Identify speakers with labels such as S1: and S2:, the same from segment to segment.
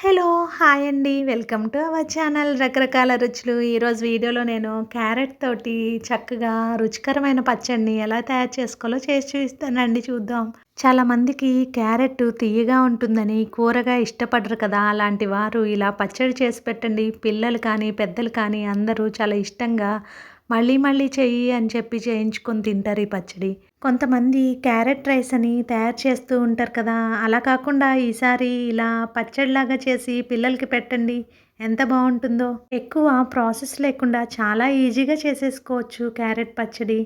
S1: Hello! Hi అండి. Welcome to our channel రకరకాల రుచులు. ఈరోజు వీడియోలో నేను క్యారెట్ తోటి చక్కగా రుచికరమైన పచ్చడిని ఎలా తయారు చేసుకోవాలో చేసి చూపిస్తానండి, చూద్దాం. చాలామందికి క్యారెట్ తియ్యగా ఉంటుందని కూరగా ఇష్టపడరు కదా! అలాంటి వారు ఇలా పచ్చడి చేసి పెట్టండి. పిల్లలు కానీ, పెద్దలు కానీ అందరూ చాలా ఇష్టంగా మళ్ళీ మళ్ళీ చెయ్యి అని చెప్పి చేయించుకొని తింటారు ఈ పచ్చడి. కొంతమంది క్యారెట్ రైస్ అని తయారు చేస్తూ ఉంటారు కదా! అలా కాకుండా ఈసారి ఇలా పచ్చడిలాగా చేసి పిల్లలకి పెట్టండి. ఎంత బావుంటుందో. ఎక్కువ ప్రాసెస్ లేకుండా చాలా ఈజీగా చేసేసుకోవచ్చు క్యారెట్ పచ్చడి.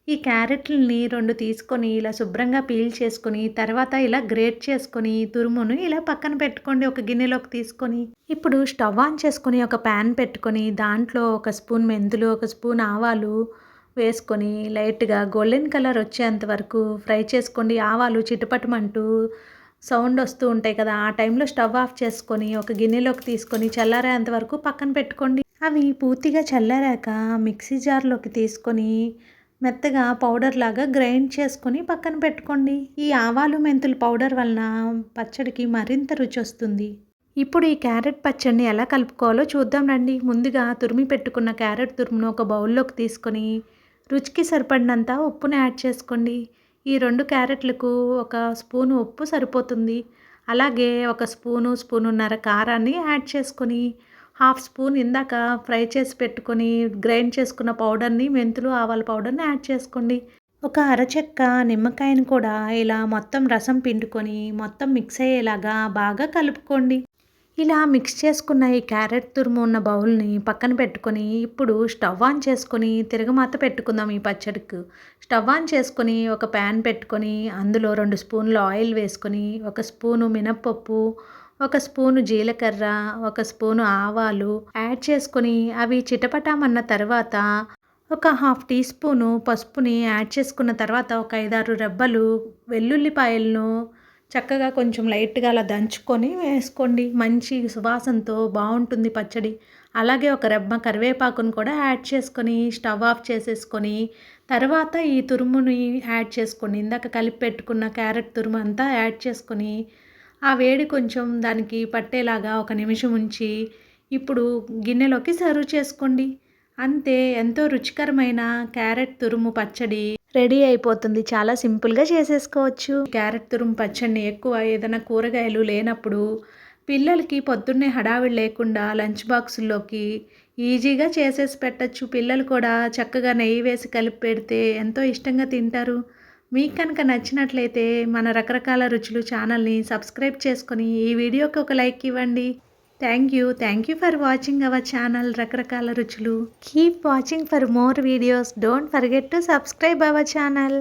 S1: ఈ క్యారెట్లని 2 తీసుకొని ఇలా శుభ్రంగా పీల్ చేసుకొని, తర్వాత ఇలా గ్రేట్ చేసుకొని, తురుమును ఇలా పక్కన పెట్టుకోండి ఒక గిన్నెలోకి తీసుకొని. ఇప్పుడు స్టవ్ ఆన్ చేసుకొని ఒక ప్యాన్ పెట్టుకొని, దాంట్లో ఒక స్పూన్ మెంతులు, ఒక స్పూన్ ఆవాలు వేసుకొని లైట్‌గా గోల్డెన్ కలర్ వచ్చేంత వరకు ఫ్రై చేసుకోండి. ఆవాలు చిటపటమంటూ సౌండ్ వస్తూ ఉంటాయి కదా! ఆ టైంలో స్టవ్ ఆఫ్ చేసుకొని ఒక గిన్నెలోకి తీసుకొని చల్లారేంత వరకు పక్కన పెట్టుకోండి. అవి పూర్తిగా చల్లారాక మిక్సీ జార్‌లోకి తీసుకొని మెత్తగా పౌడర్ లాగా గ్రైండ్ చేసుకొని పక్కన పెట్టుకోండి. ఈ ఆవాలు మెంతులు పౌడర్ వలన పచ్చడికి మరింత రుచి వస్తుంది. ఇప్పుడు ఈ క్యారెట్ పచ్చడిని ఎలా కలుపుకోవాలో చూద్దాం రండి. ముందుగా తురిమి పెట్టుకున్న క్యారెట్ తురుమును ఒక బౌల్లోకి తీసుకొని రుచికి సరిపడినంత ఉప్పుని యాడ్ చేసుకోండి. ఈ 2 క్యారెట్లకు ఒక స్పూను ఉప్పు సరిపోతుంది. అలాగే ఒక స్పూనున్నర కారాన్ని యాడ్ చేసుకొని, హాఫ్ స్పూన్ ఇందాక ఫ్రై చేసి పెట్టుకొని గ్రైండ్ చేసుకున్న పౌడర్ని, మెంతులు, ఆవాల పౌడర్ని యాడ్ చేసుకోండి. ఒక అరచెక్క నిమ్మకాయని కూడా ఇలా మొత్తం రసం పిండుకొని మొత్తం మిక్స్ అయ్యేలాగా బాగా కలుపుకోండి. ఇలా మిక్స్ చేసుకున్న ఈ క్యారెట్ తురుము ఉన్న బౌల్ని పక్కన పెట్టుకొని, ఇప్పుడు స్టవ్ ఆన్ చేసుకొని తిరగమాత పెట్టుకుందాం ఈ పచ్చడికి. స్టవ్ ఆన్ చేసుకొని ఒక ప్యాన్ పెట్టుకొని, అందులో 2 స్పూన్లు ఆయిల్ వేసుకొని, ఒక స్పూను మినప్పప్పు, ఒక స్పూను జీలకర్ర, ఒక స్పూను ఆవాలు యాడ్ చేసుకొని అవి చిటపటామన్న తర్వాత ఒక హాఫ్ టీ స్పూను పసుపుని యాడ్ చేసుకున్న తర్వాత ఒక 5, 6 రెబ్బలు వెల్లుల్లిపాయలను చక్కగా కొంచెం లైట్‌గా అలా దంచుకొని వేసుకోండి. మంచి సువాసనతో బావుంటుంది పచ్చడి. అలాగే ఒక రెబ్బ కరివేపాకును కూడా యాడ్ చేసుకొని స్టవ్ ఆఫ్ చేసేసుకొని, తర్వాత ఈ తురుముని యాడ్ చేసుకోండి. ఇందాక కలిపి పెట్టుకున్న క్యారెట్ తురుము అంతా యాడ్ చేసుకొని, ఆ వేడి కొంచెం దానికి పట్టేలాగా ఒక నిమిషం ఉంచి, ఇప్పుడు గిన్నెలోకి సర్వ్ చేసుకోండి. అంతే, ఎంతో రుచికరమైన క్యారెట్ తురుము పచ్చడి రెడీ అయిపోతుంది. చాలా సింపుల్‌గా చేసేసుకోవచ్చు. క్యారెట్ తురుము పచ్చడిని ఎక్కువ ఏదైనా కూరగాయలు లేనప్పుడు పిల్లలకి పొద్దున్నే హడావిడి లేకుండా లంచ్ బాక్సుల్లోకి ఈజీగా చేసేసి పెట్టొచ్చు. పిల్లలు కూడా చక్కగా నెయ్యి వేసి కలిపి పెడితే ఎంతో ఇష్టంగా తింటారు. మీకు కనుక నచ్చినట్లయితే మన రకరకాల రుచులు ఛానల్‌ని సబ్స్క్రైబ్ చేసుకొని ఈ వీడియోకి ఒక లైక్ ఇవ్వండి. Thank you for watching our channel రకరకాల రుచులు. Keep watching for more videos. Don't forget to subscribe our channel.